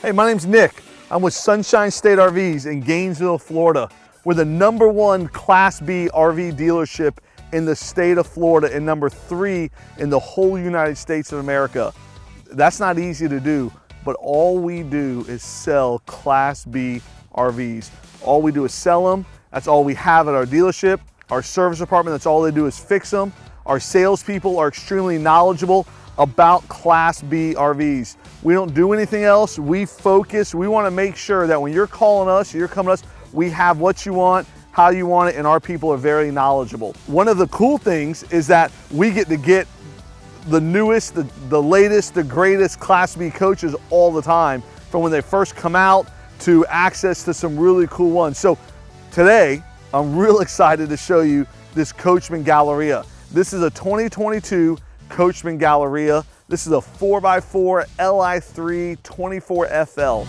Hey, my name's Nick. I'm with Sunshine State RVs in Gainesville, Florida. We're the #1 Class B RV dealership in the state of Florida and #3 in the whole United States of America. That's not easy to do, but all we do is sell Class B RVs. All we do is sell them. That's all we have at our dealership. Our service department, that's all they do is fix them. Our salespeople are extremely knowledgeable about Class B RVs. We don't do anything else. We focus. We want to make sure that when you're calling us, you're coming to us, we have what you want, how you want it, and our people are very knowledgeable. One of the cool things is that we get to get the newest, the latest, the greatest Class B coaches all the time, from when they first come out to access to some really cool ones. So today, I'm real excited to show you this Coachmen Galleria. This is a 2022 Coachmen Galleria. This is a 4x4 Li3 24FL.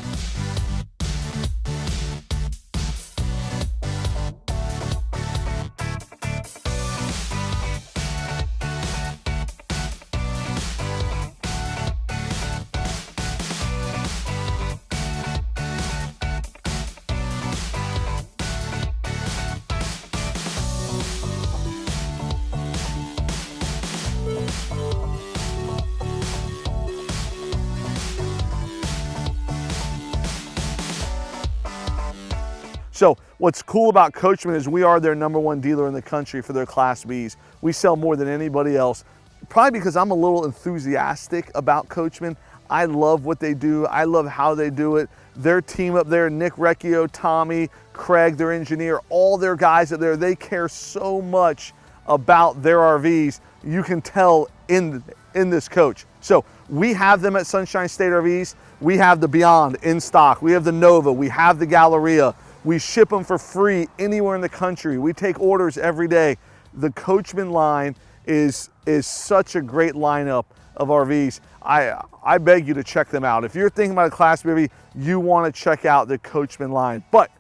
So what's cool about Coachmen is we are their #1 dealer in the country for their Class Bs. We sell more than anybody else, probably because I'm a little enthusiastic about Coachmen. I love what they do. I love how they do it. Their team up there, Nick Recchio, Tommy, Craig, their engineer, all their guys up there, they care so much about their RVs. You can tell in this coach. So we have them at Sunshine State RVs. We have the Beyond in stock. We have the Nova. We have the Galleria. We ship them for free anywhere in the country. We take orders every day. The Coachmen line is such a great lineup of RVs. I beg you to check them out. If you're thinking about a Class B RV, you want to check out the Coachmen line. But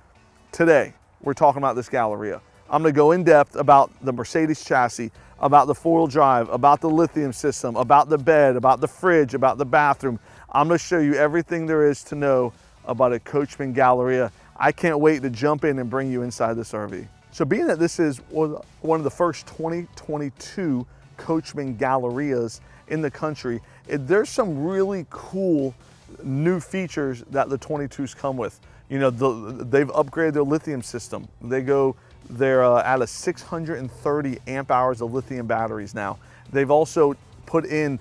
today, we're talking about this Galleria. I'm going to go in depth about the Mercedes chassis, about the 4-wheel drive, about the lithium system, about the bed, about the fridge, about the bathroom. I'm going to show you everything there is to know about a Coachmen Galleria. I can't wait to jump in and bring you inside this RV. So being that this is one of the first 2022 Coachmen Gallerias in the country, there's some really cool new features that the 22s come with. You know, they've upgraded their lithium system. They're at a 630 amp hours of lithium batteries now. They've also put in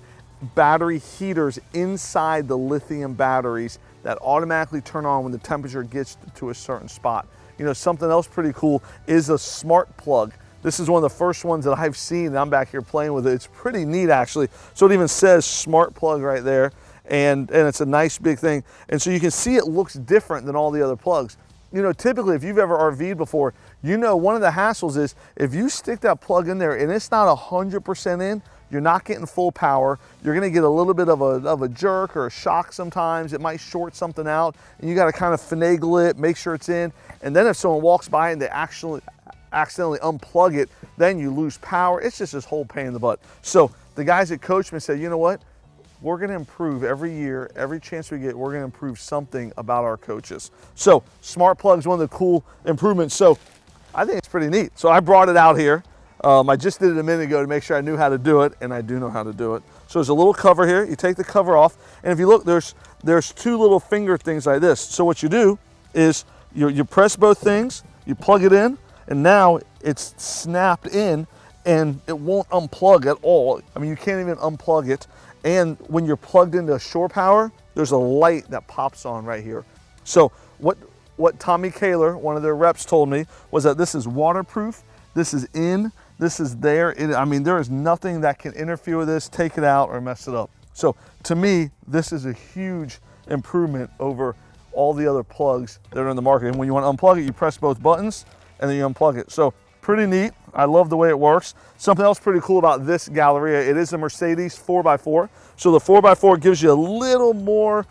battery heaters inside the lithium batteries that automatically turn on when the temperature gets to a certain spot. You know, something else pretty cool is a smart plug. This is one of the first ones that I've seen, and I'm back here playing with it. It's pretty neat, actually. So it even says smart plug right there, and it's a nice big thing. And so you can see it looks different than all the other plugs. You know, typically, if you've ever RV'd before, you know one of the hassles is if you stick that plug in there and it's not 100% in, you're not getting full power. You're gonna get a little bit of a jerk or a shock sometimes. It might short something out, and you gotta kind of finagle it, make sure it's in. And then if someone walks by and they accidentally unplug it, then you lose power. It's just this whole pain in the butt. So the guys at Coachmen said, you know what? We're gonna improve every year, every chance we get, we're gonna improve something about our coaches. So smart plug is one of the cool improvements. So I think it's pretty neat. So I brought it out here. I just did it a minute ago to make sure I knew how to do it, and I do know how to do it. So there's a little cover here. You take the cover off, and if you look, there's two little finger things like this. So what you do is you press both things, you plug it in, and now it's snapped in, and it won't unplug at all. I mean, you can't even unplug it. And when you're plugged into shore power, there's a light that pops on right here. So what Tommy Kaler, one of their reps, told me was that this is waterproof, this is in, this is there. I mean, there is nothing that can interfere with this, take it out, or mess it up. So to me, this is a huge improvement over all the other plugs that are in the market. And when you want to unplug it, you press both buttons and then you unplug it. So pretty neat. I love the way it works. Something else pretty cool about this Galleria, it is a Mercedes 4x4. So the 4x4 gives you a little more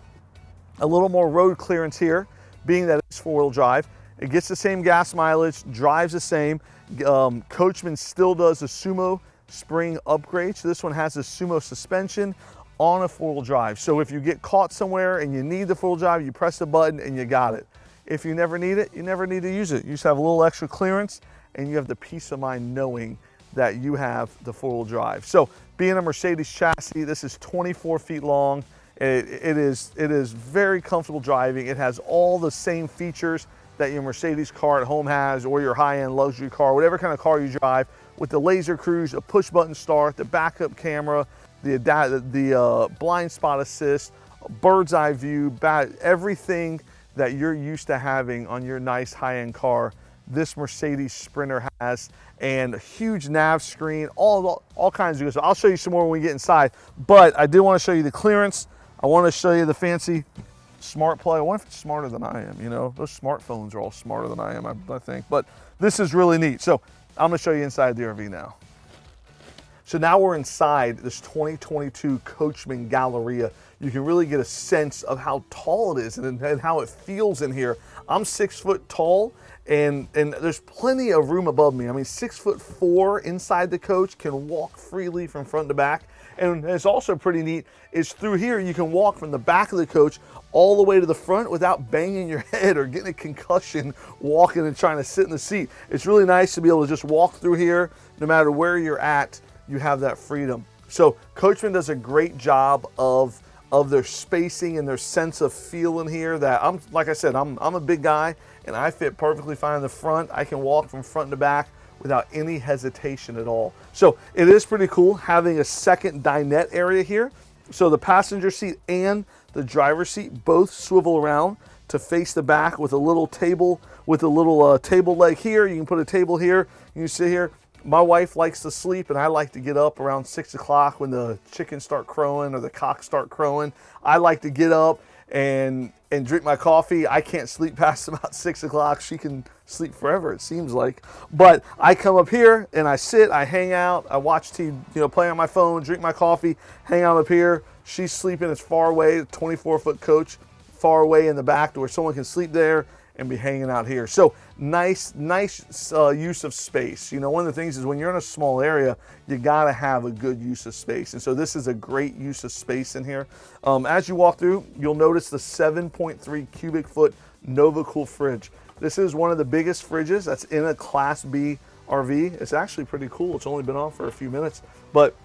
road clearance here, being that it's 4-wheel drive. It gets the same gas mileage, drives the same. Coachmen still does a Sumo spring upgrade. So this one has a Sumo suspension on a four-wheel drive. So if you get caught somewhere and you need the four-wheel drive, you press the button and you got it. If you never need it, you never need to use it. You just have a little extra clearance and you have the peace of mind knowing that you have the four-wheel drive. So being a Mercedes chassis, this is 24 feet long. It is very comfortable driving. It has all the same features that your Mercedes car at home has, or your high-end luxury car, whatever kind of car you drive, with the laser cruise, a push-button start, the backup camera, the blind spot assist, bird's eye view, everything that you're used to having on your nice high-end car, this Mercedes Sprinter has, and a huge nav screen, all kinds of good stuff. I'll show you some more when we get inside, but I did want to show you the clearance. I want to show you the fancy smart plug. I wonder if it's smarter than I am, you know? Those smartphones are all smarter than I am, I think. But this is really neat. So I'm gonna show you inside the RV now. So now we're inside this 2022 Coachmen Galleria. You can really get a sense of how tall it is and how it feels in here. I'm 6 foot tall, and there's plenty of room above me. I mean, 6'4" inside the coach, can walk freely from front to back. And it's also pretty neat is through here you can walk from the back of the coach all the way to the front without banging your head or getting a concussion walking and trying to sit in the seat. It's really nice to be able to just walk through here. No matter where you're at, you have that freedom. So Coachmen does a great job of their spacing and their sense of feel in here. That like I said, I'm a big guy and I fit perfectly fine in the front. I can walk from front to back without any hesitation at all. So it is pretty cool having a second dinette area here. So the passenger seat and the driver's seat both swivel around to face the back with a little table, with a little table leg here. You can put a table here, you can sit here. My wife likes to sleep and I like to get up around 6 o'clock when the chickens start crowing or the cocks start crowing. I like to get up and drink my coffee. I can't sleep past about 6 o'clock. She can sleep forever, it seems like. But I come up here and I sit, I hang out, I watch TV, you know, play on my phone, drink my coffee, hang out up here. She's sleeping as far away, 24-foot coach, far away in the back to where someone can sleep there and be hanging out here. So nice use of space. You know, one of the things is when you're in a small area, you gotta have a good use of space. And so this is a great use of space in here. As you walk through, you'll notice the 7.3 cubic foot NovaCool fridge. This is one of the biggest fridges that's in a Class B RV. It's actually pretty cool. It's only been on for a few minutes, but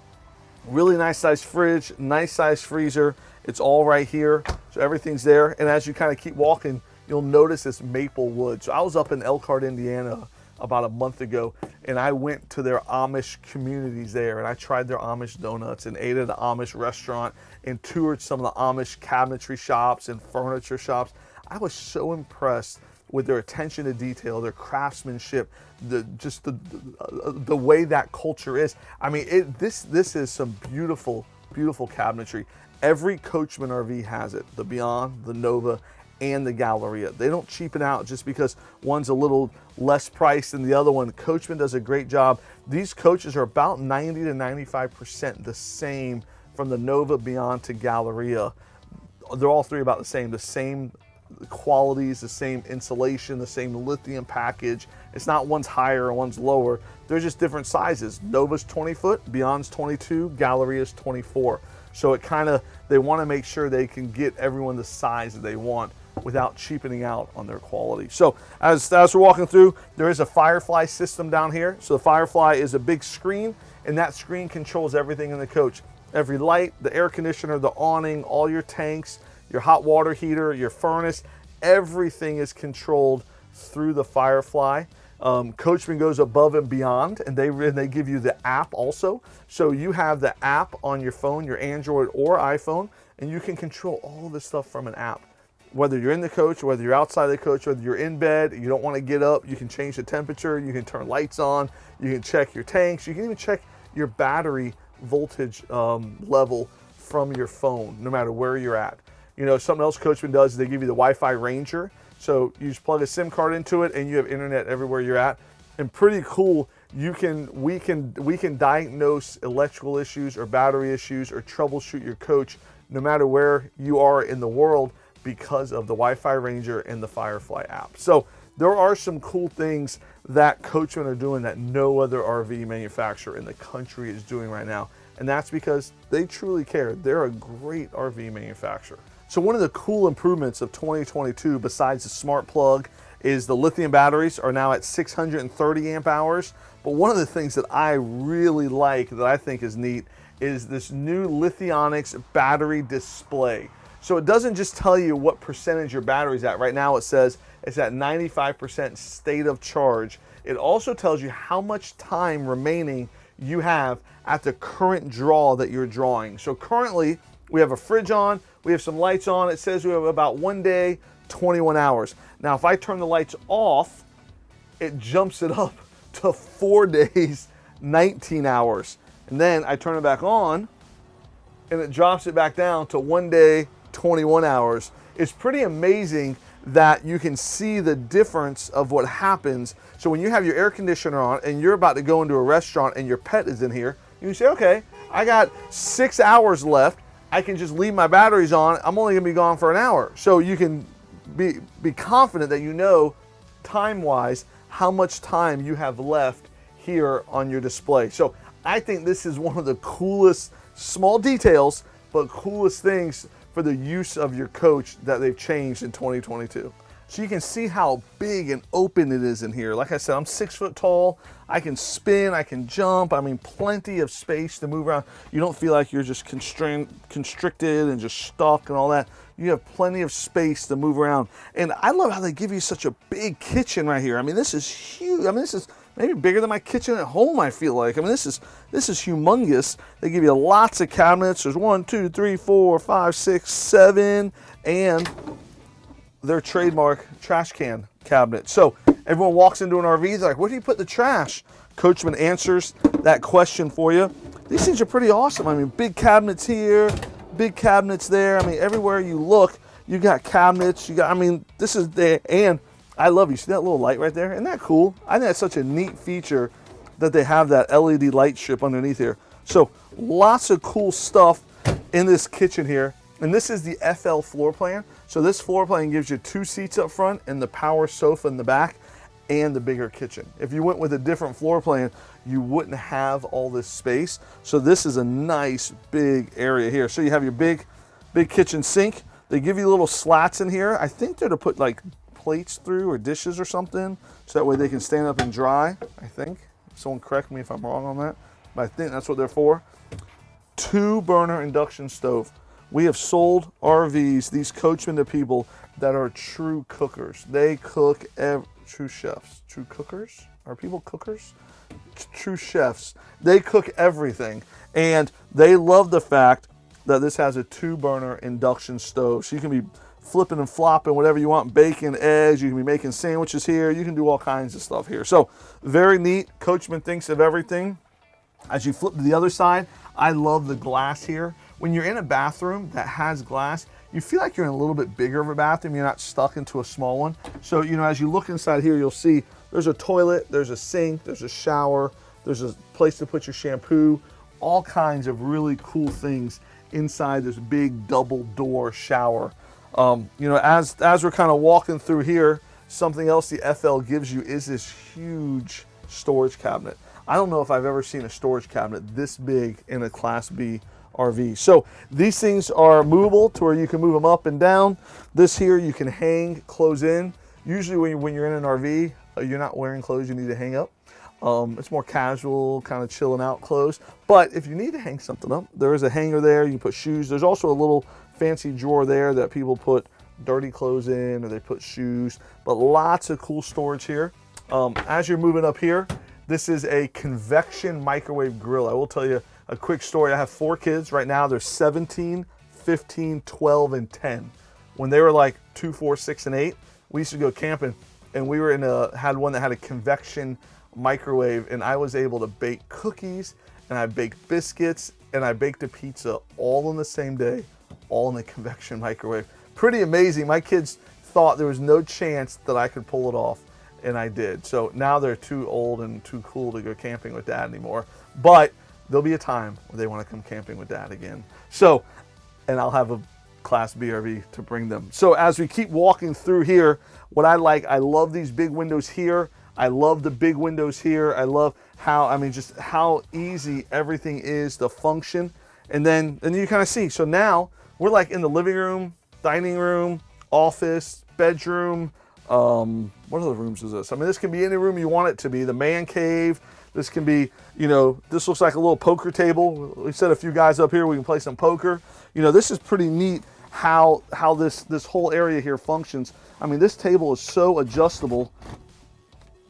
really nice size fridge, nice size freezer. It's all right here. So everything's there. And as you kind of keep walking, you'll notice this maple wood. So I was up in Elkhart, Indiana about a month ago, and I went to their Amish communities there, and I tried their Amish donuts and ate at an Amish restaurant and toured some of the Amish cabinetry shops and furniture shops. I was so impressed with their attention to detail, their craftsmanship, the way that culture is. I mean, this is some beautiful, beautiful cabinetry. Every Coachmen RV has it, the Beyond, the Nova, and the Galleria. They don't cheapen out just because one's a little less priced than the other one. Coachmen does a great job. These coaches are about 90 to 95% the same from the Nova, Beyond to Galleria. They're all three about the same qualities, the same insulation, the same lithium package. It's not one's higher or one's lower. They're just different sizes. Nova's 20 foot, Beyond's 22, Galleria's 24. So it they want to make sure they can get everyone the size that they want without cheapening out on their quality. So as we're walking through, there is a Firefly system down here. So the Firefly is a big screen, and that screen controls everything in the coach. Every light, the air conditioner, the awning, all your tanks, your hot water heater, your furnace, everything is controlled through the Firefly. Coachmen goes above and beyond, and they give you the app also. So you have the app on your phone, your Android or iPhone, and you can control all this stuff from an app. Whether you're in the coach, whether you're outside the coach, whether you're in bed, you don't want to get up, you can change the temperature, you can turn lights on, you can check your tanks, you can even check your battery voltage level from your phone, no matter where you're at. You know, something else Coachmen does is they give you the Wi-Fi Ranger. So you just plug a SIM card into it and you have internet everywhere you're at. And pretty cool, we can diagnose electrical issues or battery issues or troubleshoot your coach no matter where you are in the world because of the Wi-Fi Ranger and the Firefly app. So there are some cool things that Coachmen are doing that no other RV manufacturer in the country is doing right now. And that's because they truly care. They're a great RV manufacturer. So one of the cool improvements of 2022, besides the smart plug, is the lithium batteries are now at 630 amp hours. But one of the things that I really like, that I think is neat, is this new Lithionics battery display. So it doesn't just tell you what percentage your battery's at. Right now it says it's at 95% state of charge. It also tells you how much time remaining you have at the current draw that you're drawing. So currently we have a fridge on, we have some lights on. It says we have about 1 day, 21 hours. Now if I turn the lights off, it jumps it up to 4 days, 19 hours. And then I turn it back on and it drops it back down to 1 day, 21 hours. It's pretty amazing that you can see the difference of what happens. So when you have your air conditioner on and you're about to go into a restaurant and your pet is in here, you can say, okay, I got 6 hours left. I can just leave my batteries on. I'm only gonna be gone for an hour. So you can be confident that you know time-wise how much time you have left here on your display. So I think this is one of the coolest, small details, but coolest things for the use of your coach that they've changed in 2022. So you can see how big and open it is in here. Like I said, I'm 6 foot tall. I can spin, I can jump. I mean, plenty of space to move around. You don't feel like you're just constricted and just stuck and all that. You have plenty of space to move around. And I love how they give you such a big kitchen right here. I mean, this is huge. I mean, this is maybe bigger than my kitchen at home, I feel like. I mean, this is humongous. They give you lots of cabinets. There's 1, 2, 3, 4, 5, 6, 7, and their trademark trash can cabinet. So everyone walks into an RV, they're like, where do you put the trash? Coachmen answers that question for you. These things are pretty awesome. I mean, big cabinets here, big cabinets there. I mean, everywhere you look, you got cabinets. You got, I mean, this is there. And I love, you see that little light right there? Isn't that cool? I think that's such a neat feature that they have that LED light strip underneath here. So lots of cool stuff in this kitchen here. And this is the FL floor plan. So this floor plan gives you 2 seats up front and the power sofa in the back and the bigger kitchen. If you went with a different floor plan, you wouldn't have all this space. So this is a nice big area here. So you have your big kitchen sink. They give you little slats in here. I think they're to put like plates through or dishes or something. So that way they can stand up and dry, I think. Someone correct me if I'm wrong on that, but I think that's what they're for. 2-burner induction stove. We have sold RVs, these Coachmen, to people that are true cookers. They cook, true chefs, true cookers? Are people cookers? True chefs. They cook everything. And they love the fact that this has a 2-burner induction stove. So you can be flipping and flopping whatever you want, bacon, eggs, you can be making sandwiches here, you can do all kinds of stuff here. So very neat. Coachmen thinks of everything. As you flip to the other side, I love the glass here. When you're in a bathroom that has glass, you feel like you're in a little bit bigger of a bathroom. You're not stuck into a small one. So, you know, as you look inside here, you'll see there's a toilet, there's a sink, there's a shower, there's a place to put your shampoo, all kinds of really cool things inside this big double door shower. You know, as we're kind of walking through here, something else the FL gives you is this huge storage cabinet. I don't know if I've ever seen a storage cabinet this big in a Class B RV. So these things are movable to where you can move them up and down. This here you can hang clothes in. Usually when you're in an RV, you're not wearing clothes you need to hang up. It's more casual, kind of chilling out clothes. But if you need to hang something up, there is a hanger there. You can put shoes. There's also a little fancy drawer there that people put dirty clothes in, or they put shoes. But lots of cool storage here. As you're moving up here, this is a convection microwave grill. I will tell you a quick story. I have 4 kids. Right now they're 17, 15, 12, and 10. When they were like 2, 4, 6, and 8, we used to go camping, and we were had one that had a convection microwave, and I was able to bake cookies, and I baked biscuits, and I baked a pizza all in the same day, all in the convection microwave. Pretty amazing. My kids thought there was no chance that I could pull it off, and I did. So now they're too old and too cool to go camping with Dad anymore. But there'll be a time where they want to come camping with Dad again. So, and I'll have a Class B RV to bring them. So as we keep walking through here, what I love these big windows here. I love the big windows here. I love how, I mean, just how easy everything is to function. And then you kind of see, so now we're like in the living room, dining room, office, bedroom. What other rooms is this? I mean, this can be any room you want it to be. The man cave. This can be, you know, this looks like a little poker table. We set a few guys up here. We can play some poker. You know, this is pretty neat how this whole area here functions. I mean, this table is so adjustable.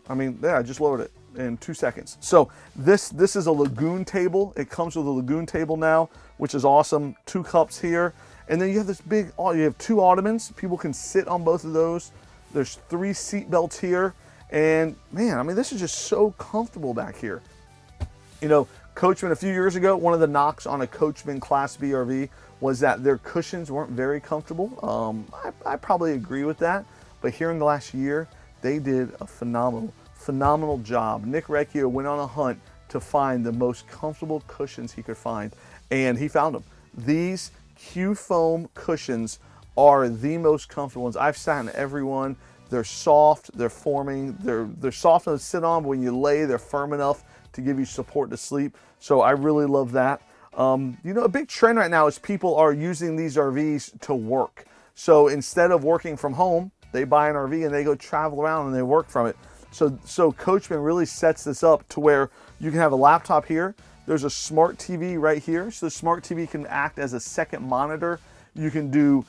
I mean, yeah, I just lowered it in 2 seconds. So this is a lagoon table. It comes with a lagoon table now, which is awesome. 2 cups here. And then you have this big, you have 2 ottomans. People can sit on both of those. There's 3 seat belts here. And man, I mean, this is just so comfortable back here. You know, Coachmen, a few years ago, one of the knocks on a Coachmen Class B RV was that their cushions weren't very comfortable. I probably agree with that. But here in the last year, they did a phenomenal job. Nick Recchio went on a hunt to find the most comfortable cushions he could find, and he found them. These Q foam cushions are the most comfortable ones. I've sat in every one. They're soft, they're forming, they're soft enough to sit on, but when you lay, they're firm enough to give you support to sleep. So I really love that. You know, a big trend right now is people are using these RVs to work. So instead of working from home, they buy an RV and they go travel around and they work from it. So Coachmen really sets this up to where you can have a laptop here. There's a smart TV right here. So the smart TV can act as a second monitor. You can do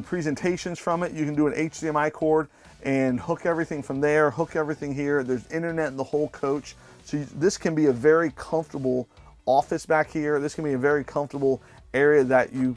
presentations from it. You can do an HDMI cord and hook everything from there, hook everything here. There's internet in the whole coach. So this can be a very comfortable office back here. This can be a very comfortable area that you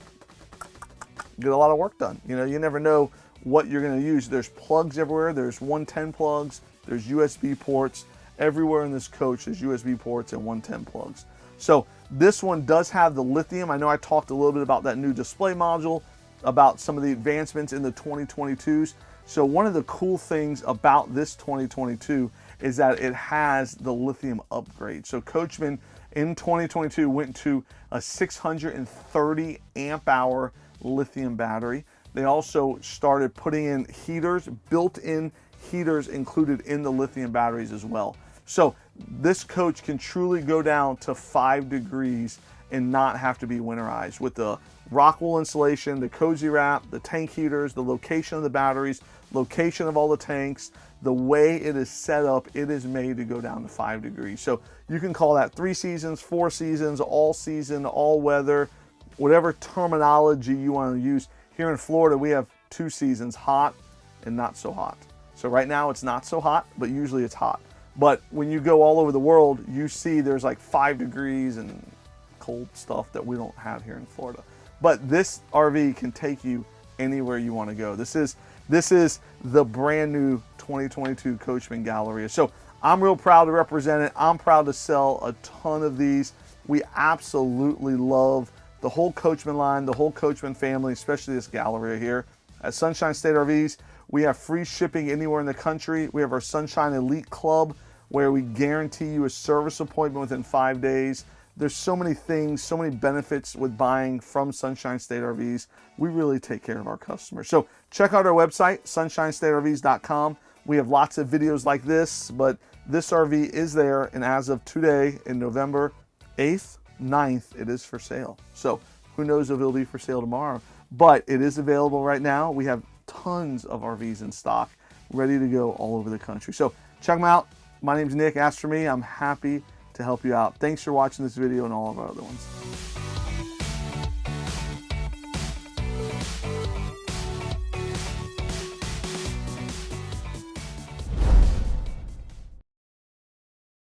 get a lot of work done. You know, you never know what you're going to use. There's plugs everywhere. There's 110 plugs. There's USB ports. Everywhere in this coach, there's USB ports and 110 plugs. So this one does have the lithium. I know I talked a little bit about that new display module, about some of the advancements in the 2022s. So one of the cool things about this 2022 is that it has the lithium upgrade. So Coachmen in 2022 went to a 630 amp hour lithium battery. They also started putting in heaters, built-in heaters included in the lithium batteries as well. So this coach can truly go down to 5 degrees and not have to be winterized with the rock wool insulation, the cozy wrap, the tank heaters, the location of the batteries, location of all the tanks, the way it is set up, it is made to go down to 5 degrees. So you can call that 3 seasons, 4 seasons, all season, all weather, whatever terminology you want to use. Here in Florida, we have 2 seasons, hot and not so hot. So right now it's not so hot, but usually it's hot. But when you go all over the world, you see there's like 5 degrees and cold stuff that we don't have here in Florida. But this RV can take you anywhere you want to go. This is the brand new 2022 Coachmen Galleria. So I'm real proud to represent it. I'm proud to sell a ton of these. We absolutely love the whole Coachmen line, the whole Coachmen family, especially this Galleria here. At Sunshine State RVs, we have free shipping anywhere in the country. We have our Sunshine Elite Club where we guarantee you a service appointment within 5 days. There's so many things, so many benefits with buying from Sunshine State RVs. We really take care of our customers. So check out our website, sunshinestatervs.com. We have lots of videos like this, but this RV is there, and as of today, in November 8th, 9th, it is for sale. So who knows if it'll be for sale tomorrow, but it is available right now. We have tons of RVs in stock, ready to go all over the country. So check them out. My name's Nick. Ask for me. I'm happy to help you out. Thanks for watching this video and all of our other ones.